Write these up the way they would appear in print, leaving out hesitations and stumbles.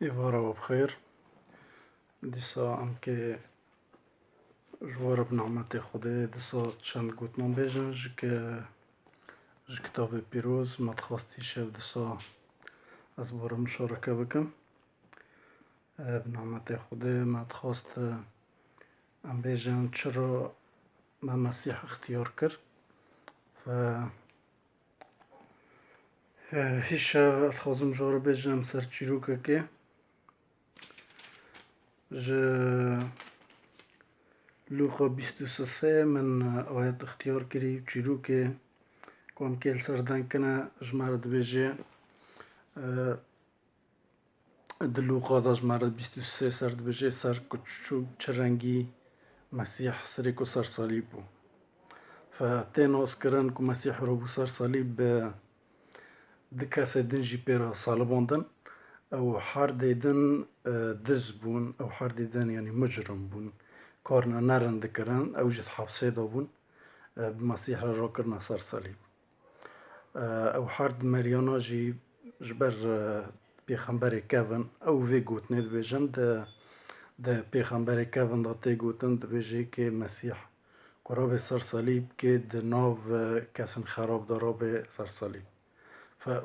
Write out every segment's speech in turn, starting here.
إيفارا وبخير. دیسا ام که جوار بنعمت خدا دیسا چند گوتنم بیجن ج کتاب پیروز متخواستی شب دیسا از بار مشارکه بکم بنعمت خدا متخواست ام بیجن چرا من مسیح اختیار کرد و هیچ اتخوازم جوار بیجم سر چیروکه که ج لوقا 23 من آیت اختیار کری چیروکه کام کل سردن کنه جمارد بیجه دلوقا دا جمارد 23 سرد بیجه سر کچو چرنگی مسیح سری کو سر صلیب بو فتین اسکرن کو مسیح رو بو سر صلیب دکاس دنجی پیرا صالباندن او هر دیدن دز بون او هر دیدن یعنی مجرم بون کارنا نرند کرن او جد حبسه دا بون بمسیح را کرنا سر صلیب او هر مریانا جی جبر پیغمبر کون او وی گوتنه دبیجن ده پیغمبر کون دا تی گوتن دبیجه که مسیح کرا به سر صلیب که ده ناو کسن خراب دارا به سر صلیب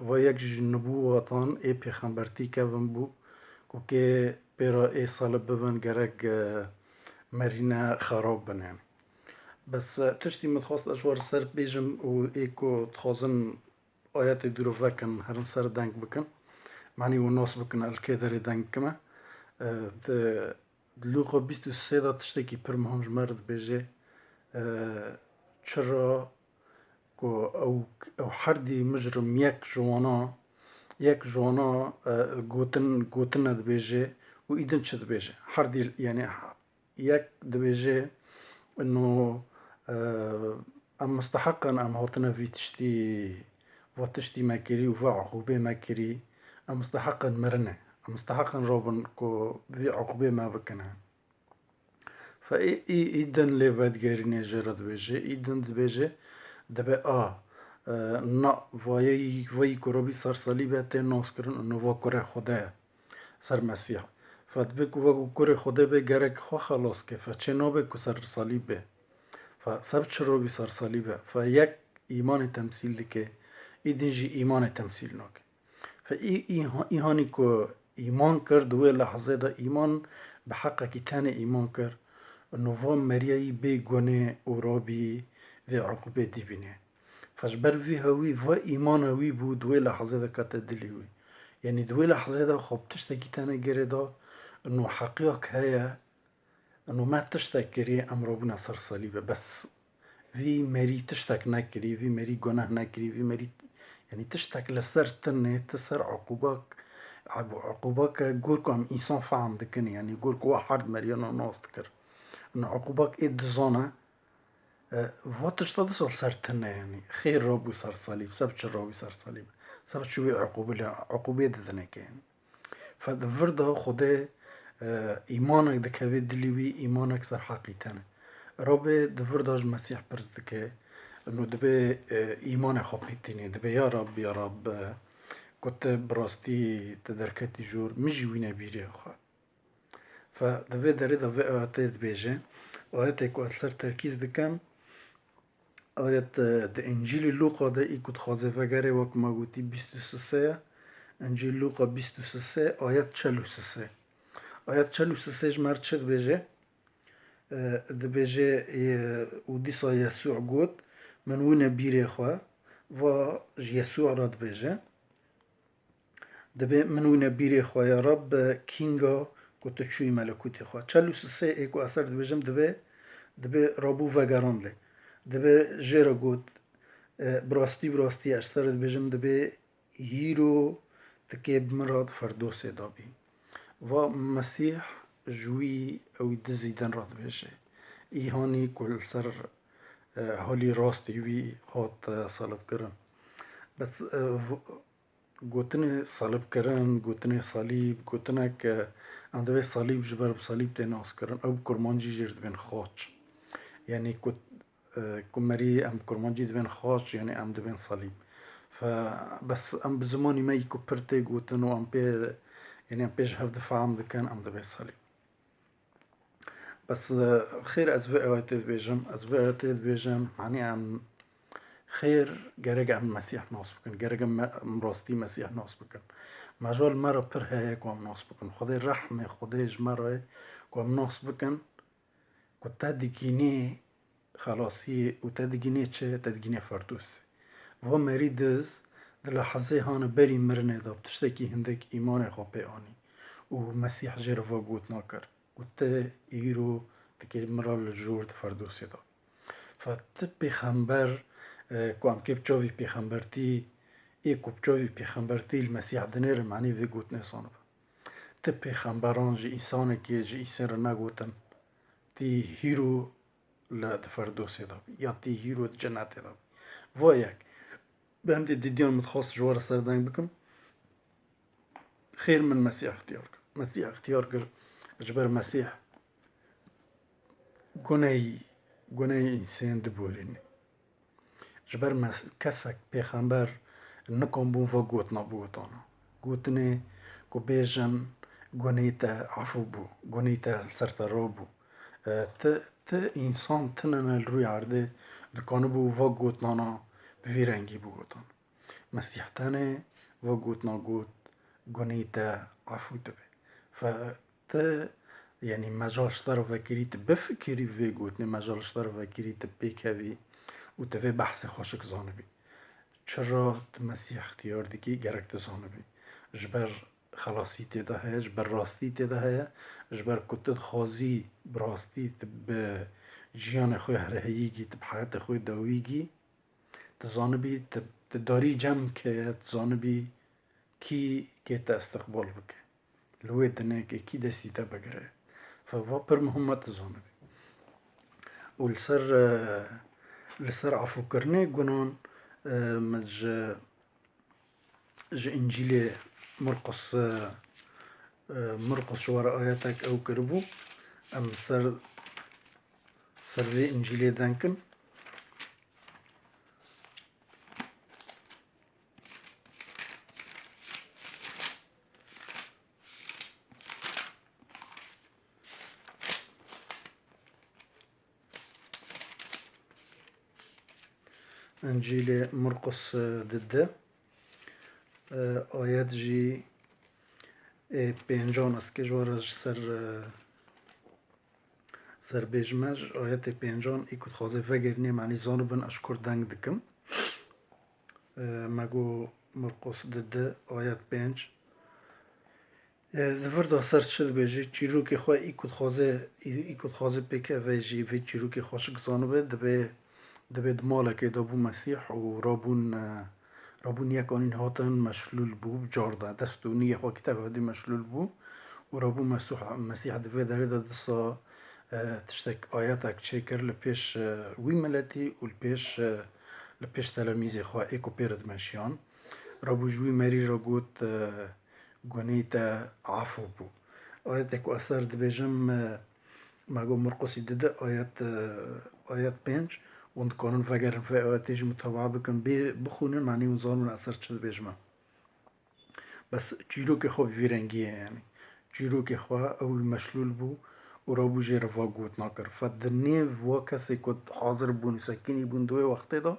و یک نبوتان ای پیغمبرتی کون بو که پیرا ای صلیب ببن گرگ مرینه خراب بنن بس تشتی متخواست اجوار سر بیجم و ایکو تخوازن آیات درو وکن هرن سر دنگ بکن معنی و ناس بکن الکه داری دنگ کمه لوقا 23 دا تشتی که پر مهم جمرد بیجه چرا کو او هر دی مجرم یک جوانا گوتن دبیجه و ایدن چه دبیجه هر دی یعنی یک دبیجه انه ام مستحقا ام هاتنا في تشتي ماكري وفي عقوبة ماكري ام مستحقا مرنه ام مستحقا رابن كو في عقوبة ما بكنا فإيدن لفاد غيرين جرد بيجي إيدن دبيجي دبي نا وای کروبی سر صلیبه تی ناس کرن انو وا کره خدا سر مسیح فدبی کو وا کره خدا به گرک خو خلاص که فچه نابه کو سر صلیبه فسب چرا بی سر صلیبه فیک ایمان تمثیل که ایدنجی ایمان تمثیل ناک ایهانی که ایمان کرد و لحظه دا ایمان به حقه که تن ایمان کرد انو وا مریایی بی گونه و رابی و عقوبه دی بینه فجبر في هوي إيمان هوي بو دوي لحظة دا كاتا دليوي يعني دوي لحظة دا خب تشتكي تانا جري دا انو حقيقك هيا انو ما تشتكري ام ربنا سر صليبه بس في مري تشتك نكري في مري گناه نكري في مري يعني تشتك لسر تنه تسر عقوبك قولكو ام انسان فهم دكني يعني قولكو واحد مريانا ناس تكر انو عقوبك ايه دزانه واتش تدسل سرتنا يعني خير رابو سر صليب سبت رابو سر صليب سبت شوي عقوبة دذنك يعني فدفرده خدا إيمانك دكابي دليوي إيمانك سر حقيقتنا رابي دفرداج مسيح برز دكا إنه دبي إيمان خبيتني دبي يا رب كنت براستي تدركتي جور مجوينا بيري أخا فدبي داري دبي آيات بيجي آيات يكو أثر تركيز دكان آیت د انجیل لوقا ده ای کد خوازه وگره وکم گوتی 23 انجیل لوقا 23 آیت 43 آیت 43 جمر چه دبیجه دبیجه و دیسا یسوع گوت من وونه بیره خواه و یسوع را دبیجه دبی من وونه بیره خواه یا رب کینگا گوت چوی ملکوتی خواه 43 ای که اثر دبیجم دبی رابو وگران لی دبی جرا گوت براستی اشتر دبیجم دبی هیرو تکیب مراد فردوس دابی و مسیح جوی او دزیدن را دبیجه ایهانی کل سر حالی راستی وی هات صلب کرن بس گوتن صلب کرن گوتن صلیب گوتن که ام دبی صلیب جبر بصلیب تناس کرن او کرمانجی جرد بین خاچ يعني كنت كمري ام كرمانجي دبن خاص يعني ام دبن صليب فبس ام بزماني ما يكبرتي قوتنو ام بي يعني ام بيش هف دفاع ام دكان ام دبي صليب بس خير أزفاء واتد بيجم أزفاء واتد بيجم معني ام خير جرج ام مسيح ناس بكن جرج ام مراستي مسيح ناس بكن مجال مرة پر هي كوام ناس بكن خدي رحمة خدي جمرة كوام ناس بكن كتادجيني خلاص هي وتادجيني تشي تادجيني فردوس و مريدز دلحظة هانا بري مرنه دا بتشتكي هندك إيمان خابي آني ومسيح جرفا قوت ناكر قوت إيرو تكي مرال الجور فردوسي دا فت بيخمبر كوام كي بچوفي بيخمبرتي كو بچوفي بيخمبرتي المسيح دنير معني في قوت نصانب تب بيخمبران جي إنسانك جي إسر ناقوتن تي هيرو لا فردوسي دا يا تي هيرو جنات دا وياك بهمتي ديديون متخصص جوار سردان بكم خير من مسيح اختيارك مسيح اختيارك جبر مسيح قناي إنسان دبورين جبر كسك بيخمبر نكون بون فقوت نبوتانا قوتني كو بيجن قنيتا عفو بو قنيتا سرطرو بو ت إنسان تننا الروي عرده دكانو بو فقوت نانا بفيرنجي بوغوتان مسيح تاني وقوتنا قوت قنيتا عفو تبي فت يعني مجال شطر فكريت بفكري في قوتني مجال شطر فكريت بيكاوي وتفي بحث خوشك زانبي چرا مسيح اختيار ديكي گرك تزانبي جبر خلاصي تدا هيا جبر راستي تدا هيا جبر كتد خازي براستي تب جيان خوي هرهيجي تب حياة خوي داويجي تزانبي تداري جم که تزانبي كي تا استقبال بك لوي دنه كي دستي تا بگره فوابر مهمة تزانبي لسر عفو کرنه گنان مج انجيل مرقس شوار آياتك او كربو ام سر في انجيل دانكن انجيل مرقس ضد آيات جي پنجان است که جوارش سر بیجمج آیت پنجان ایکود خوازه وگرنی معنی زانو بن اشکر دنگ دکم مگو مرقس ضد آیت پنج دفردا سر شد بیجی چیرو که خواه ایکود خوازه بکه ویجی وی چیرو که خوشک زانو به دبي دمالك دابو مسيح ورابون يكونين هاتن مشلول بو بجاردا دستو نية خوا كتاب هدي مشلول بو ورابو مسيح دفي داريدا دسا تشتك آياتك تشيكر لبيش وي ملتي لبيش تلاميذي خوا ايكو بيرد ماشيان رابو جوي مري راقوت قنيتا عفو بو آياتك وأثار دبيجم ماغو مرقسي دد آيات بينج und können vergessen für euch متابعة بخونن معنی وزانون أثر چه بيجمع بس جيرو که خواب ویرنگیه يعني جيرو که خواه أول مشلول بو ورابو جي رفا قوت ناكر فدني فوا كسي كد حاضر بون سكيني بون دوي وقت دا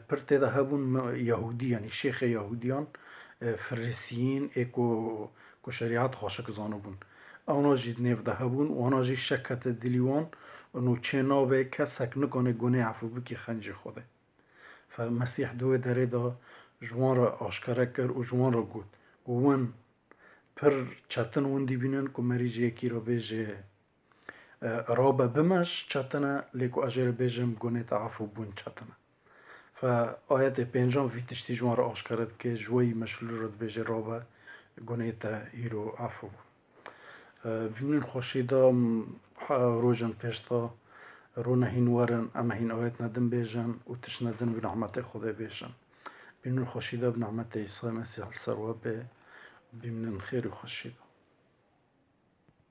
پرت دا هبون يهودي يعني شيخ يهوديان فرسيين ايكو شريعت خاشك زانو بون اونا جي نيف دا هبون وانا جي شكت دليوان انو چنابه کسک نکنه گونه عفو بکی خنج خوده فمسیح دوی داره دا جوان را آشکاره کر و جوان را گود گوون پر چطن وندی بینن که مریج یکی را بیجه رابه بمش چطنه لیکو اجر بیجم گونه تا عفو بون چطنه فآیت پنجم ویتشتی جوان را آشکاره که جوی مشلول را بیجه رابه گونه تا هیرو عفو بینن خوشیدا روجن پیشتا رونا هین ورن اما هین آیت ندن بیجن و تش ندن بنعمت خدا بیجن بینن خوشیدا بنعمت عیسی مسیح السروه بینن خیر و خوشیدا